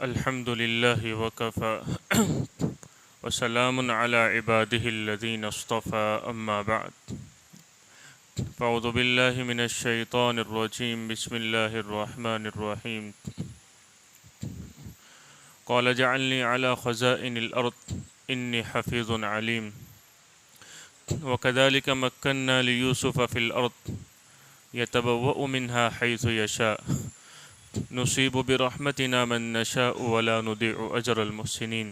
الحمد لله وكفى وسلام على عباده الذين اصطفى أما بعد فأعوذ بالله من الشيطان الرجيم بسم الله الرحمن الرحيم قال اجعلني على خزائن الأرض إني حفيظ عليم وكذلك مكنا ليوسف في الأرض يتبوأ منها حيث يشاء نصيب برحمتنا من نشاء ولا نضيع أجر المحسنين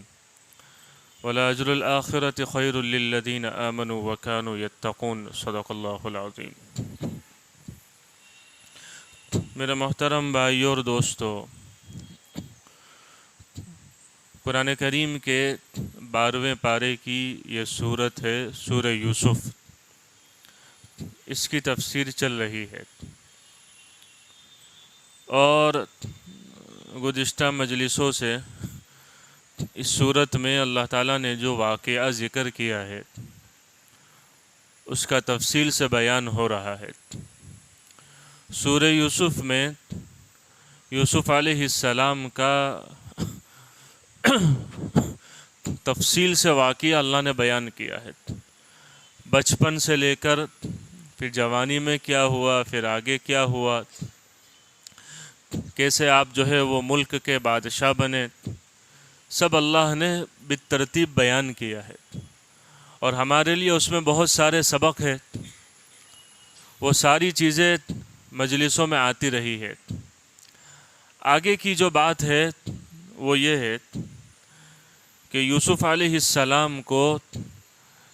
ولا أجر الآخرة خير للذين آمنوا وكانوا يتقون صدق اللہ العظیم۔ میرے محترم بھائیو اور دوستو، قرآن کریم کے 12ویں پارے کی یہ سورت ہے سورہ یوسف۔ اس کی تفسیر چل رہی ہے اور گزشتہ مجلسوں سے اس صورت میں اللہ تعالیٰ نے جو واقعہ ذکر کیا ہے اس کا تفصیل سے بیان ہو رہا ہے۔ سورہ یوسف میں یوسف علیہ السلام کا تفصیل سے واقعہ اللہ نے بیان کیا ہے، بچپن سے لے کر پھر جوانی میں کیا ہوا، پھر آگے کیا ہوا، کیسے آپ جو ہے وہ ملک کے بادشاہ بنے، سب اللہ نے بالترتیب بیان کیا ہے اور ہمارے لیے اس میں بہت سارے سبق ہے۔ وہ ساری چیزیں مجلسوں میں آتی رہی ہے۔ آگے کی جو بات ہے وہ یہ ہے کہ یوسف علیہ السلام کو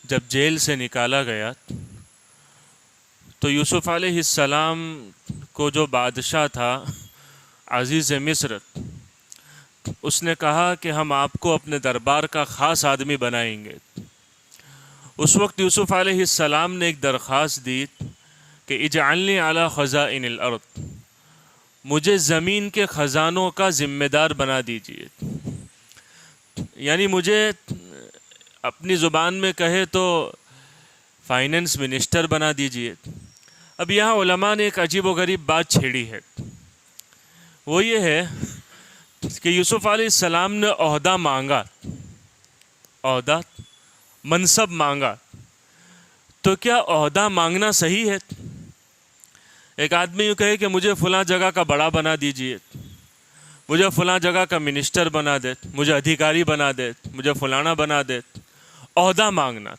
جب جیل سے نکالا گیا تو یوسف علیہ السلام کو جو بادشاہ تھا عزیز مصر، اس نے کہا کہ ہم آپ کو اپنے دربار کا خاص آدمی بنائیں گے۔ اس وقت یوسف علیہ السلام نے ایک درخواست دی کہ اجعلنی علی خزائن الارض، مجھے زمین کے خزانوں کا ذمہ دار بنا دیجیے، یعنی مجھے اپنی زبان میں کہے تو فائننس منسٹر بنا دیجیے۔ اب یہاں علماء نے ایک عجیب و غریب بات چھیڑی ہے، وہ یہ ہے کہ یوسف علیہ السلام نے عہدہ مانگا، عہدہ منصب مانگا، تو کیا عہدہ مانگنا صحیح ہے؟ ایک آدمی یوں کہے کہ مجھے فلاں جگہ کا بڑا بنا دیجئے، مجھے فلاں جگہ کا منسٹر بنا دے، مجھے ادھیکاری بنا دے، مجھے فلانا بنا دے، عہدہ مانگنا۔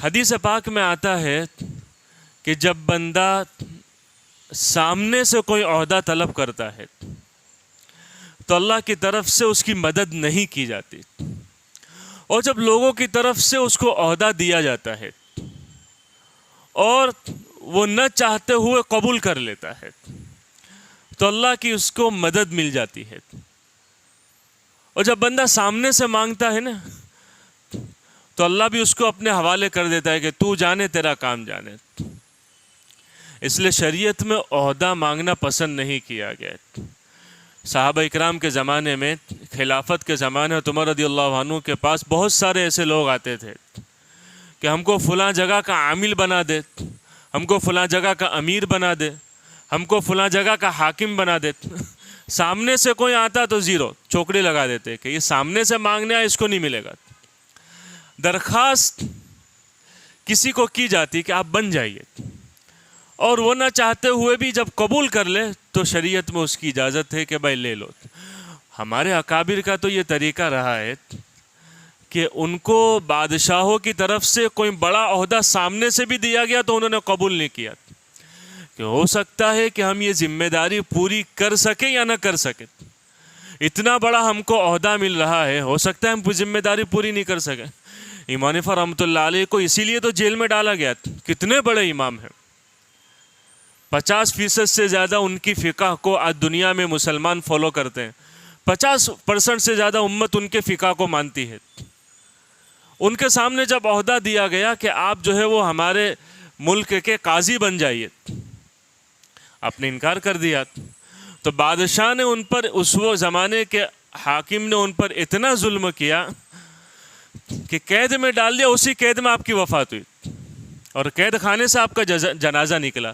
حدیث پاک میں آتا ہے کہ جب بندہ سامنے سے کوئی عہدہ طلب کرتا ہے تو اللہ کی طرف سے اس کی مدد نہیں کی جاتی، اور جب لوگوں کی طرف سے اس کو عہدہ دیا جاتا ہے اور وہ نہ چاہتے ہوئے قبول کر لیتا ہے تو اللہ کی اس کو مدد مل جاتی ہے۔ اور جب بندہ سامنے سے مانگتا ہے نا تو اللہ بھی اس کو اپنے حوالے کر دیتا ہے کہ تو جانے تیرا کام جانے۔ اس لیے شریعت میں عہدہ مانگنا پسند نہیں کیا گیا۔ صحابہ اکرام کے زمانے میں، خلافت کے زمانے میں عمر رضی اللہ عنہ کے پاس بہت سارے ایسے لوگ آتے تھے کہ ہم کو فلاں جگہ کا عامل بنا دے، ہم کو فلاں جگہ کا امیر بنا دے، ہم کو فلاں جگہ کا حاکم بنا دے۔ سامنے سے کوئی آتا تو زیرو، چوکڑی لگا دیتے کہ یہ سامنے سے مانگنے آئے، اس کو نہیں ملے گا۔ درخواست کسی کو کی جاتی کہ آپ بن جائیے، اور وہ نہ چاہتے ہوئے بھی جب قبول کر لے تو شریعت میں اس کی اجازت ہے کہ بھائی لے لو۔ ہمارے اکابر کا تو یہ طریقہ رہا ہے کہ ان کو بادشاہوں کی طرف سے کوئی بڑا عہدہ سامنے سے بھی دیا گیا تو انہوں نے قبول نہیں کیا، کہ ہو سکتا ہے کہ ہم یہ ذمہ داری پوری کر سکیں یا نہ کر سکیں، اتنا بڑا ہم کو عہدہ مل رہا ہے، ہو سکتا ہے ہم ذمہ داری پوری نہیں کر سکیں۔ امام حنیفہ رحمۃ اللہ علیہ کو اسی لیے تو جیل میں ڈالا گیا، کتنے بڑے امام ہیں، 50% سے زیادہ ان کی فقہ کو آج دنیا میں مسلمان فالو کرتے ہیں، 50% سے زیادہ امت ان کے فقہ کو مانتی ہے۔ ان کے سامنے جب عہدہ دیا گیا کہ آپ جو ہے وہ ہمارے ملک کے قاضی بن جائیے، آپ نے انکار کر دیا، تو بادشاہ نے ان پر، اس وہ زمانے کے حاکم نے ان پر اتنا ظلم کیا کہ قید میں ڈال دیا، اسی قید میں آپ کی وفات ہوئی اور قید خانے سے آپ کا جنازہ نکلا۔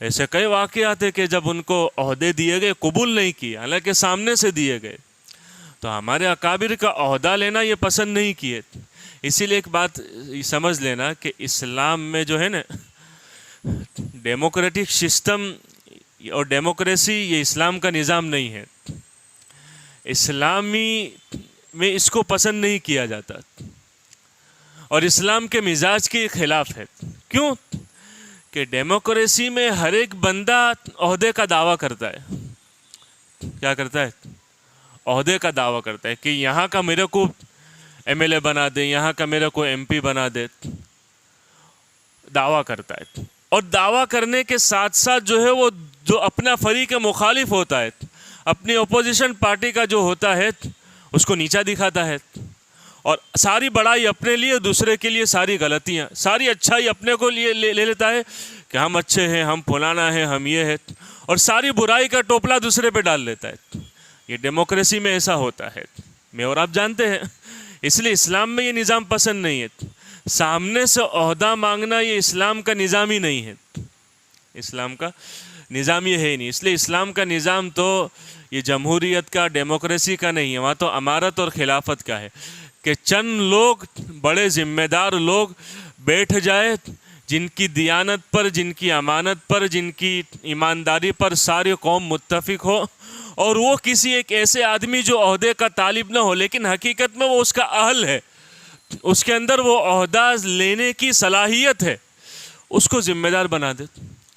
ایسے کئی واقعات ہیں کہ جب ان کو عہدے دیے گئے قبول نہیں کیے، حالانکہ سامنے سے دیے گئے. تو ہمارے اکابر کا عہدہ لینا یہ پسند نہیں کیے. اسی لیے ایک بات سمجھ لینا کہ اسلام میں جو ہے نا ڈیموکریٹک سسٹم اور ڈیموکریسی یہ اسلام کا نظام نہیں ہے. اسلامی میں اس کو پسند نہیں کیا جاتا اور اسلام کے مزاج کے خلاف ہے. کیوں؟ کہ ڈیموکریسی میں ہر ایک بندہ عہدے کا دعویٰ کرتا ہے. کیا کرتا ہے؟ عہدے کا دعویٰ کرتا ہے کہ یہاں کا میرے کو ایم ایل اے بنا دے، یہاں کا میرے کو ایم پی بنا دے. دعویٰ کرتا ہے، اور دعویٰ کرنے کے ساتھ ساتھ جو ہے وہ جو اپنا فریق مخالف ہوتا ہے، اپنی اپوزیشن پارٹی کا جو ہوتا ہے اس کو نیچا دکھاتا ہے، اور ساری بڑائی اپنے لیے، دوسرے کے لیے ساری غلطیاں، ساری اچھائی اپنے کو لیے لے لیتا ہے کہ ہم اچھے ہیں، ہم فلانا ہیں، ہم یہ ہے، اور ساری برائی کا ٹوپلا دوسرے پہ ڈال لیتا ہے. یہ ڈیموکریسی میں ایسا ہوتا ہے، میں اور آپ جانتے ہیں. اس لیے اسلام میں یہ نظام پسند نہیں ہے. سامنے سے عہدہ مانگنا یہ اسلام کا نظام ہی نہیں ہے. اسلام کا نظام یہ ہے ہی نہیں. اس لیے اسلام کا نظام تو یہ جمہوریت کا، ڈیموکریسی کا نہیں ہے. وہاں تو امارت اور خلافت کا ہے کہ چند لوگ، بڑے ذمہ دار لوگ بیٹھ جائے، جن کی دیانت پر، جن کی امانت پر، جن کی ایمانداری پر ساری قوم متفق ہو، اور وہ کسی ایک ایسے آدمی جو عہدے کا طالب نہ ہو لیکن حقیقت میں وہ اس کا اہل ہے، اس کے اندر وہ عہدہ لینے کی صلاحیت ہے، اس کو ذمہ دار بنا دے.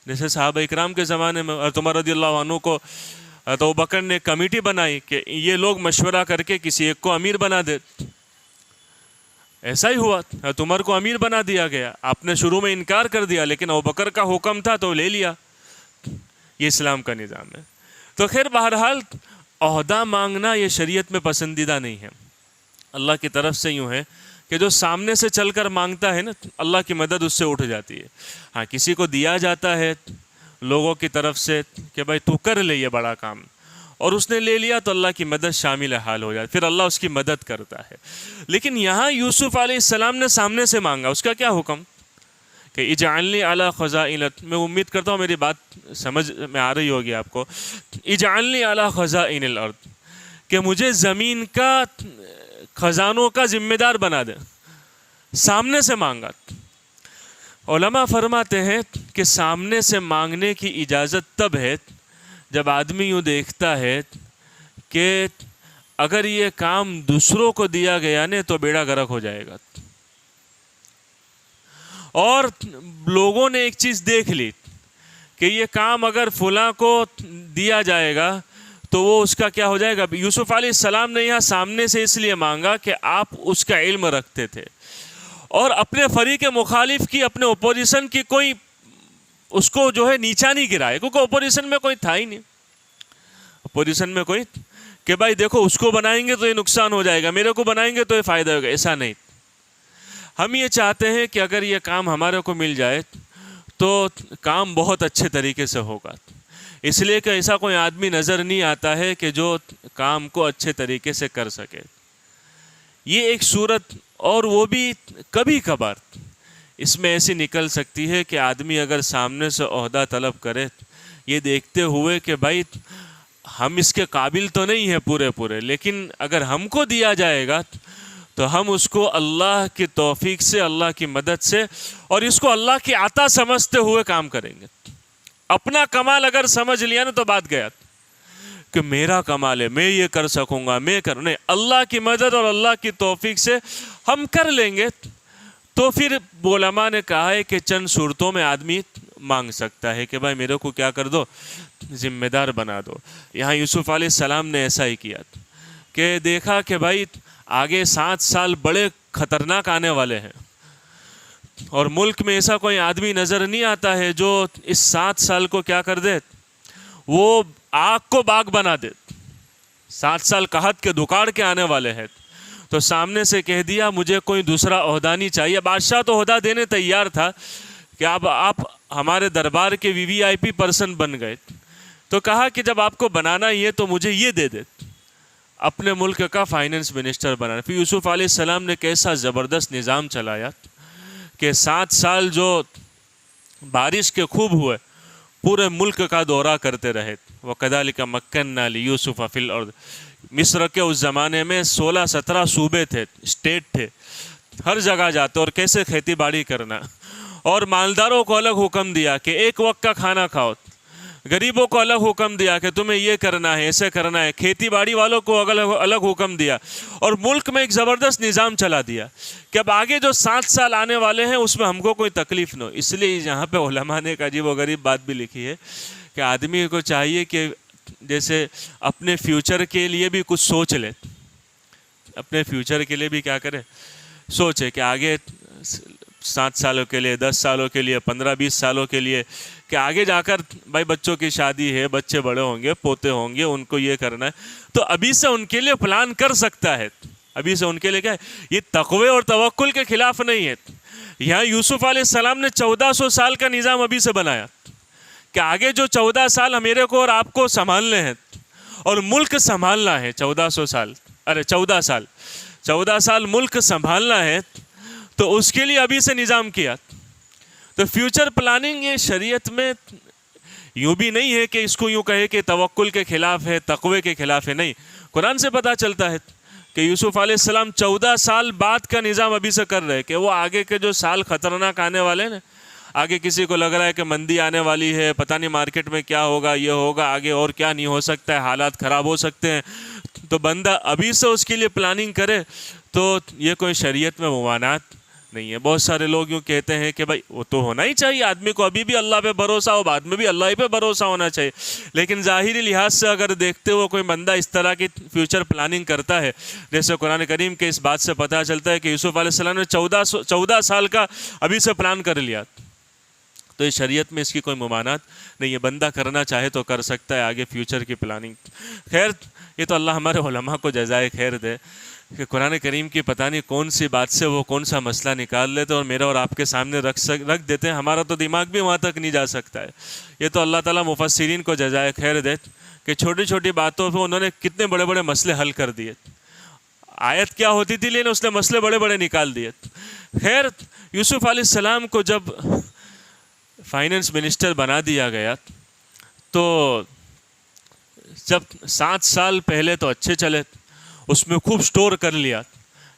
جیسے صحابہ اکرام کے زمانے میں حضرت عمر رضی اللہ عنہ کو حضرت ابوبکر نے کمیٹی بنائی کہ یہ لوگ مشورہ کر کے کسی ایک کو امیر بنا دے. ایسا ہی ہوا، حضرت عمر کو امیر بنا دیا گیا. آپ نے شروع میں انکار کر دیا لیکن ابوبکر کا حکم تھا تو لے لیا. یہ اسلام کا نظام ہے. تو خیر بہرحال عہدہ مانگنا یہ شریعت میں پسندیدہ نہیں ہے. اللہ کی طرف سے یوں ہے کہ جو سامنے سے چل کر مانگتا ہے نا، اللہ کی مدد اس سے اٹھ جاتی ہے. ہاں کسی کو دیا جاتا ہے لوگوں کی طرف سے کہ بھائی تو کر لے یہ بڑا کام، اور اس نے لے لیا تو اللہ کی مدد شامل حال ہو جاتی، پھر اللہ اس کی مدد کرتا ہے. لیکن یہاں یوسف علیہ السلام نے سامنے سے مانگا. اس کا کیا حکم کہ اجعلنی علی خزائن، میں امید کرتا ہوں میری بات سمجھ میں آ رہی ہوگی آپ کو. اجعلنی علی خزائن الارض، کہ مجھے زمین کا خزانوں کا ذمہ دار بنا دے. سامنے سے مانگا. علماء فرماتے ہیں کہ سامنے سے مانگنے کی اجازت تب ہے جب آدمی یوں دیکھتا ہے کہ اگر یہ کام دوسروں کو دیا گیا نا تو بیڑا غرق ہو جائے گا. اور لوگوں نے ایک چیز دیکھ لی کہ یہ کام اگر فلاں کو دیا جائے گا تو وہ اس کا کیا ہو جائے گا. یوسف علیہ السلام نے یہاں سامنے سے اس لیے مانگا کہ آپ اس کا علم رکھتے تھے، اور اپنے فریق مخالف کی، اپنے اپوزیشن کی کوئی اس کو جو ہے نیچا نہیں گرائے، کیونکہ اپوزیشن میں کوئی تھا ہی نہیں. اپوزیشن میں کوئی کہ بھائی دیکھو اس کو بنائیں گے تو یہ نقصان ہو جائے گا، میرے کو بنائیں گے تو یہ فائدہ ہوگا، ایسا نہیں. ہم یہ چاہتے ہیں کہ اگر یہ کام ہمارے کو مل جائے تو کام بہت اچھے طریقے سے ہوگا. اس لیے کہ ایسا کوئی آدمی نظر نہیں آتا ہے کہ جو کام کو اچھے طریقے سے کر سکے. یہ ایک صورت، اور وہ بھی کبھی کبھار اس میں ایسی نکل سکتی ہے کہ آدمی اگر سامنے سے عہدہ طلب کرے یہ دیکھتے ہوئے کہ بھائی ہم اس کے قابل تو نہیں ہیں پورے، لیکن اگر ہم کو دیا جائے گا تو ہم اس کو اللہ کی توفیق سے، اللہ کی مدد سے، اور اس کو اللہ کی عطا سمجھتے ہوئے کام کریں گے. اپنا کمال اگر سمجھ لیا نا تو بات گیا کہ میرا کمال ہے، میں یہ کر سکوں گا، میں نہیں، اللہ کی مدد اور اللہ کی توفیق سے ہم کر لیں گے. تو پھر علماء نے کہا ہے کہ چند صورتوں میں آدمی مانگ سکتا ہے کہ بھائی میرے کو کیا کر دو، ذمہ دار بنا دو. یہاں یوسف علیہ السلام نے ایسا ہی کیا کہ دیکھا کہ بھائی آگے 7 سال بڑے خطرناک آنے والے ہیں، اور ملک میں ایسا کوئی آدمی نظر نہیں آتا ہے جو اس 7 سال کو کیا کر دے، وہ آگ کو باغ بنا دے. 7 سال قحط کے دکاڑ کے آنے والے ہیں. تو سامنے سے کہہ دیا مجھے کوئی دوسرا عہدہ نہیں چاہیے. بادشاہ تو عہدہ دینے تیار تھا کہ آپ ہمارے دربار کے VVIP پرسن بن گئے. تو کہا کہ جب آپ کو بنانا ہی ہے تو مجھے یہ دے دے، اپنے ملک کا فائننس منسٹر بنانا. پھر یوسف علیہ السلام نے کیسا زبردست نظام چلایا کہ 7 سال جو بارش کے خوب ہوئے پورے ملک کا دورہ کرتے رہے. وَكَذَلِكَ مَكَّنَّا لِيُوسُفَ فِي الْأَرْضِ. مصر کے اس زمانے میں 16-17 صوبے تھے, اسٹیٹ تھے, ہر جگہ جاتے اور کیسے کھیتی باڑی کرنا. اور مالداروں کو الگ حکم دیا کہ ایک وقت کا کھانا کھاؤ, غریبوں کو الگ حکم دیا کہ تمہیں یہ کرنا ہے, ایسے کرنا ہے, کھیتی باڑی والوں کو الگ حکم دیا, اور ملک میں ایک زبردست نظام چلا دیا کہ اب آگے جو 7 سال آنے والے ہیں اس میں ہم کو کوئی تکلیف نہ ہو. اس لیے یہاں پہ علماء نے ایک عجیب و غریب بات بھی لکھی ہے کہ آدمی کو چاہیے کہ جیسے اپنے فیوچر کے لیے بھی کچھ سوچ لے, اپنے فیوچر کے لیے بھی کیا کرے, سوچے کہ آگے 7 سالوں کے لیے, 10 سالوں کے لیے, 15-20 سالوں کے لیے, کہ آگے جا کر بھائی بچوں کی شادی ہے, بچے بڑے ہوں گے, پوتے ہوں گے, ان کو یہ کرنا ہے, تو ابھی سے ان کے لیے پلان کر سکتا ہے. ابھی سے ان کے لیے کیا ہے, یہ تقوی اور توکل کے خلاف نہیں ہے. یہاں یوسف علیہ السلام نے 1400 سال کا نظام ابھی سے بنایا کہ آگے جو 14 سال میرے کو اور آپ کو سنبھالنے ہیں اور ملک سنبھالنا ہے. 14 سال ملک سنبھالنا ہے, تو اس کے لیے ابھی سے نظام کیا. تو فیوچر پلاننگ یہ شریعت میں یوں بھی نہیں ہے کہ اس کو یوں کہے کہ توکل کے خلاف ہے, تقوی کے خلاف ہے. نہیں, قرآن سے پتہ چلتا ہے کہ یوسف علیہ السلام 14 سال بعد کا نظام ابھی سے کر رہے کہ وہ آگے کے جو سال خطرناک آنے والے ہیں, آگے کسی کو لگ رہا ہے کہ مندی آنے والی ہے, پتہ نہیں مارکیٹ میں کیا ہوگا, یہ ہوگا, آگے اور کیا نہیں ہو سکتا ہے, حالات خراب ہو سکتے ہیں, تو بندہ ابھی سے اس کے لیے پلاننگ کرے, تو یہ کوئی شریعت میں ممانعت نہیں ہے. بہت سارے لوگ یوں کہتے ہیں کہ بھائی وہ تو ہونا ہی چاہیے, آدمی کو ابھی بھی اللہ پہ بھروسہ ہو, بعد میں بھی اللہ ہی پہ بھروسہ ہونا چاہیے. لیکن ظاہری لحاظ سے اگر دیکھتے ہو کوئی بندہ اس طرح کی فیوچر پلاننگ کرتا ہے, جیسے قرآن کریم کے اس بات سے پتہ چلتا ہے کہ یوسف علیہ السلام نے 14 سال کا ابھی سے پلان کر لیا, تو اس شریعت میں اس کی کوئی ممانعت نہیں ہے. بندہ کرنا چاہے تو کر سکتا ہے آگے فیوچر کی پلاننگ. خیر, یہ تو اللہ ہمارے علماء کو جزائے خیر دے کہ قرآن کریم کی پتہ نہیں کون سی بات سے وہ کون سا مسئلہ نکال لیتے اور میرا اور آپ کے سامنے رکھ دیتے ہیں. ہمارا تو دماغ بھی وہاں تک نہیں جا سکتا ہے. یہ تو اللہ تعالیٰ مفسرین کو جزائے خیر دے کہ چھوٹی چھوٹی باتوں پہ انہوں نے کتنے بڑے بڑے مسئلے حل کر دیے. آیت کیا ہوتی تھی لیکن اس نے مسئلے بڑے بڑے نکال دیے. خیر, یوسف علیہ السلام کو جب فائننس منسٹر بنا دیا گیا, تو جب 7 سال پہلے تو اچھے چلے, اس میں خوب سٹور کر لیا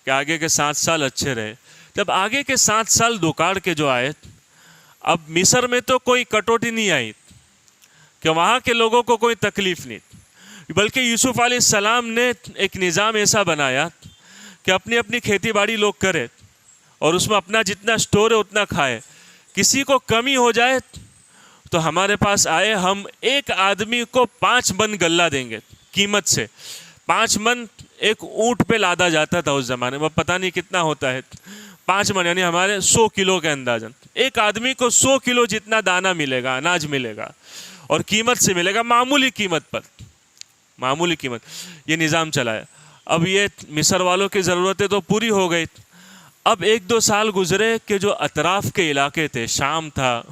کہ آگے کے 7 سال اچھے رہے. جب آگے کے 7 سال دکاڑ کے جو آئے, اب مصر میں تو کوئی کٹوتی نہیں آئی کہ وہاں کے لوگوں کو کوئی تکلیف نہیں, بلکہ یوسف علیہ السلام نے ایک نظام ایسا بنایا کہ اپنی کھیتی باڑی لوگ کرے اور اس میں اپنا جتنا سٹور ہے اتنا کھائے. کسی کو کمی ہو جائے تو ہمارے پاس آئے, ہم ایک آدمی کو 5 من غلہ دیں گے قیمت سے. 5 من ایک اونٹ پہ لادا جاتا تھا اس زمانے میں, پتہ نہیں کتنا ہوتا ہے 5 من, یعنی ہمارے 100 کلو کے اندازاً. ایک آدمی کو 100 کلو جتنا دانہ ملے گا, اناج ملے گا, اور قیمت سے ملے گا, معمولی قیمت پر, معمولی قیمت. یہ نظام چلایا. اب یہ مصر والوں کی ضرورتیں تو پوری ہو گئی. اب 1-2 سال گزرے کہ جو اطراف کے علاقے تھے, شام تھا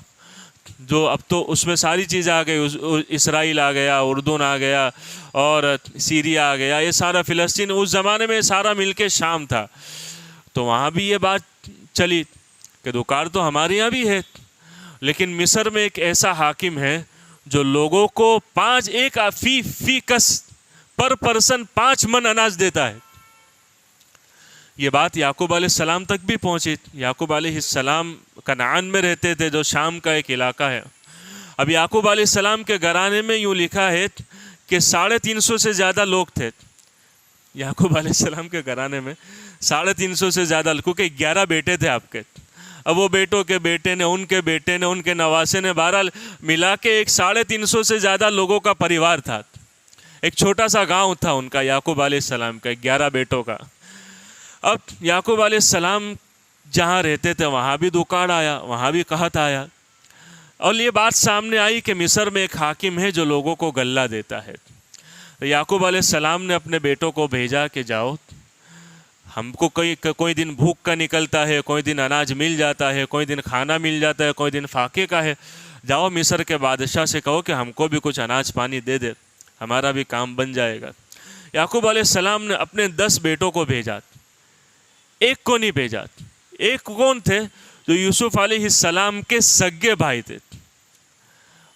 جو, اب تو اس میں ساری چیزیں آ گئی, اسرائیل آ گیا, اردن آ گیا, اور سیریا آ گیا, یہ سارا فلسطین, اس زمانے میں سارا مل کے شام تھا. تو وہاں بھی یہ بات چلی کہ دکار تو ہمارے یہاں بھی ہے, لیکن مصر میں ایک ایسا حاکم ہے جو لوگوں کو ایک فی کس پر پرسن 5 من اناج دیتا ہے. یہ بات یعقوب علیہ السلام تک بھی پہنچی. یعقوب علیہ السلام کنعان میں رہتے تھے, جو شام کا ایک علاقہ ہے. اب یعقوب علیہ السلام کے گھرانے میں یوں لکھا ہے کہ 350 سے زیادہ لوگ تھے. یعقوب علیہ السلام کے گھرانے میں 350 سے زیادہ, کیونکہ 11 بیٹے تھے آپ کے. اب وہ بیٹوں کے بیٹے نے, ان کے بیٹے نے, ان کے نواسے نے, بہرحال ملا کے ایک 350 سے زیادہ لوگوں کا پریوار تھا. ایک چھوٹا سا گاؤں تھا ان کا, یعقوب علیہ السلام کا, 11 بیٹوں کا. اب یعقوب علیہ السلام جہاں رہتے تھے وہاں بھی دکاڑ آیا, وہاں بھی قحط آیا, اور یہ بات سامنے آئی کہ مصر میں ایک حاکم ہے جو لوگوں کو غلہ دیتا ہے. یعقوب علیہ السلام نے اپنے بیٹوں کو بھیجا کہ جاؤ, ہم کو کوئی دن بھوک کا نکلتا ہے, کوئی دن اناج مل جاتا ہے, کوئی دن کھانا مل جاتا ہے, کوئی دن فاقے کا ہے. جاؤ مصر کے بادشاہ سے کہو کہ ہم کو بھی کچھ اناج پانی دے دے, ہمارا بھی کام بن جائے گا. یعقوب علیہ السلام نے اپنے 10 بیٹوں کو بھیجا, ایک کو نہیں بھیجا. ایک کون تھے؟ جو یوسف علیہ السلام کے سگے بھائی تھے.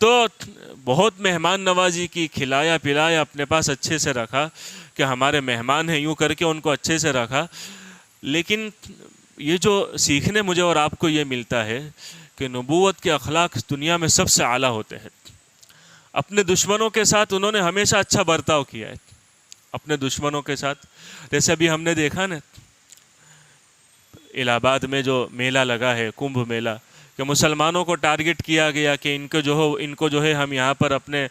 تو بہت مہمان نوازی کی، کھلایا پلایا، اپنے پاس اچھے سے رکھا کہ ہمارے مہمان ہیں، یوں کر کے ان کو اچھے سے رکھا. لیکن یہ جو سیکھنے مجھے اور آپ کو یہ ملتا ہے کہ نبوت کے اخلاق دنیا میں سب سے اعلیٰ ہوتے ہیں. اپنے دشمنوں کے ساتھ انہوں نے ہمیشہ اچھا برتاؤ کیا ہے. اپنے دشمنوں کے ساتھ جیسے ابھی ہم نے دیکھا نا الہ آباد میں جو میلہ لگا ہے، کمبھ میلہ، کہ مسلمانوں کو ٹارگٹ کیا گیا کہ ان کو جو ہے ہم یہاں پر اپنے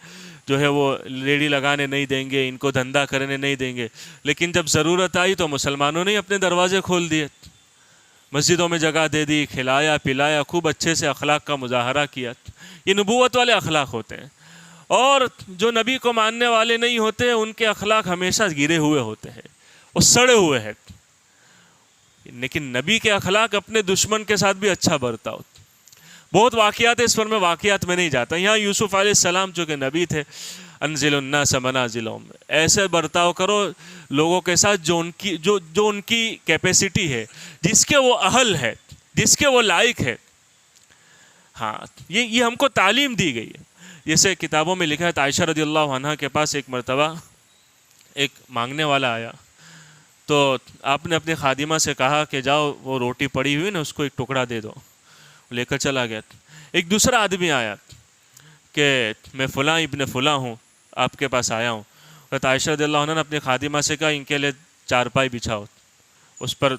جو ہے وہ ریڑھی لگانے نہیں دیں گے، ان کو دھندا کرنے نہیں دیں گے. لیکن جب ضرورت آئی تو مسلمانوں نے اپنے دروازے کھول دیے، مسجدوں میں جگہ دے دی، کھلایا پلایا، خوب اچھے سے اخلاق کا مظاہرہ کیا. یہ نبوت والے اخلاق ہوتے ہیں. اور جو نبی کو ماننے والے نہیں ہوتے ان کے اخلاق ہمیشہ گرے ہوئے ہوتے ہیں، وہ سڑے ہوئے ہیں. لیکن نبی کے اخلاق اپنے دشمن کے ساتھ بھی اچھا برتاؤ. بہت واقعات ہیں، اس پر میں واقعات میں نہیں جاتا. یہاں یوسف علیہ السلام جو کہ نبی تھے، انزل الناس منازلہم، ایسے برتاؤ کرو لوگوں کے ساتھ جو ان کی کیپیسٹی ہے، جس کے وہ اہل ہے، جس کے وہ لائق ہے. ہاں یہ ہم کو تعلیم دی گئی ہے. جیسے کتابوں میں لکھا ہے، عائشہ رضی اللہ عنہا کے پاس ایک مرتبہ ایک مانگنے والا آیا، تو آپ نے اپنی خادمہ سے کہا کہ جاؤ وہ روٹی پڑی ہوئی نا اس کو ایک ٹکڑا دے دو. لے کر چلا گیا. ایک دوسرا آدمی آیا کہ میں فلاں ابن فلاں ہوں، آپ کے پاس آیا ہوں. عائشہ رضی اللہ عنہ نے اپنی خادمہ سے کہا ان کے لیے چارپائی بچھاؤ، اس پر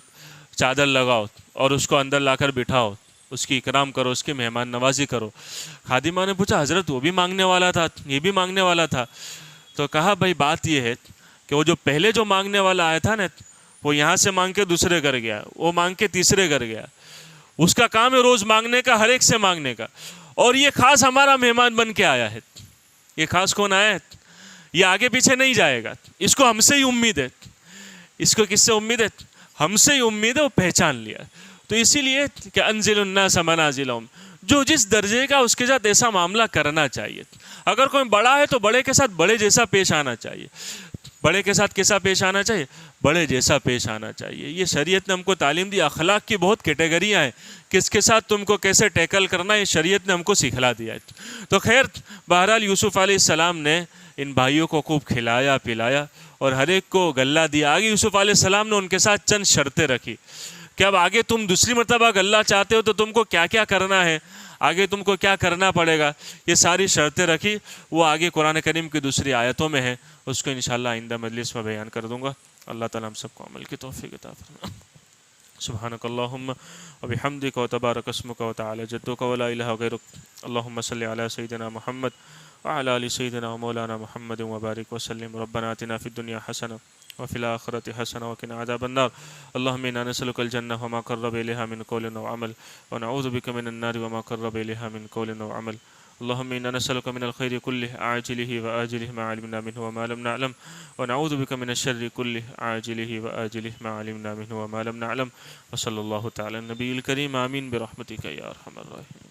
چادر لگاؤ اور اس کو اندر لا کر بٹھاؤ، اس کی اکرام کرو، اس کی مہمان نوازی کرو. خادمہ نے پوچھا حضرت وہ بھی مانگنے والا تھا، یہ بھی مانگنے والا تھا؟ تو کہا بھائی بات یہ ہے کہ وہ جو پہلے جو مانگنے والا آیا تھا نا، وہ یہاں سے مانگ کے دوسرے گھر گیا، وہ مانگ کے تیسرے گھر گیا. اس کا کام ہے روز مانگنے کا، ہر ایک سے مانگنے کا. اور یہ خاص ہمارا مہمان بن کے آیا ہے. یہ خاص کون آیا ہے؟ یہ آگے پیچھے نہیں جائے گا. اس کو ہم سے ہی امید ہے. اس کو کس سے امید ہے؟ ہم سے ہی امید ہے. وہ پہچان لیا. تو اسی لیے کہ انزل الناس منازلہم، جو جس درجے کا اس کے ساتھ ایسا معاملہ کرنا چاہیے. اگر کوئی بڑا ہے تو بڑے کے ساتھ بڑے جیسا پیش آنا چاہیے. بڑے کے ساتھ کیسا پیش آنا چاہیے؟ بڑے جیسا پیش آنا چاہیے. یہ شریعت نے ہم کو تعلیم دی. اخلاق کی بہت کیٹیگریاں ہیں، کس کے ساتھ تم کو کیسے ٹیکل کرنا ہے، یہ شریعت نے ہم کو سکھلا دیا ہے. تو خیر بہرحال یوسف علیہ السلام نے ان بھائیوں کو خوب کھلایا پلایا اور ہر ایک کو غلہ دیا. آگے یوسف علیہ السلام نے ان کے ساتھ چند شرطیں رکھی کہ اب آگے تم دوسری مرتبہ غلہ چاہتے ہو تو تم کو کیا کیا کرنا ہے، آگے تم کو کیا کرنا پڑے گا. یہ ساری شرطیں رکھی. وہ آگے قرآن کریم کی دوسری آیتوں میں ہے، اس کو انشاءاللہ آئندہ مجلس میں بیان کر دوں گا. اللہ تعالیٰ ہم سب کو عمل کی توفیق عطا فرمائے. سبحانک اللہم وبحمدک وتبارک اسمک وتعالی جدک ولا الہ غیرک. اللہم صلی علی سیدنا محمد وعلی آل سیدنا مولانا محمد وبارک وسلم. ربنا آتنا فی الدنیا حسنہ وفي الآخرة حسنة وقنا عذاب النار. اللهم إنا نسألك الجنة وما قرب إليها من قول وعمل، ونعوذ بك من النار وما قرب إليها من قول وعمل. اللهم إنا نسألك من الخير كله عاجله وآجله ما علمنا منه وما لم نعلم، ونعوذ بك من الشر كله عاجله وآجله ما علمنا منه وما لم نعلم. وصلى الله تعالى النبي الكريم. آمين برحمتك يا أرحم الراحمين.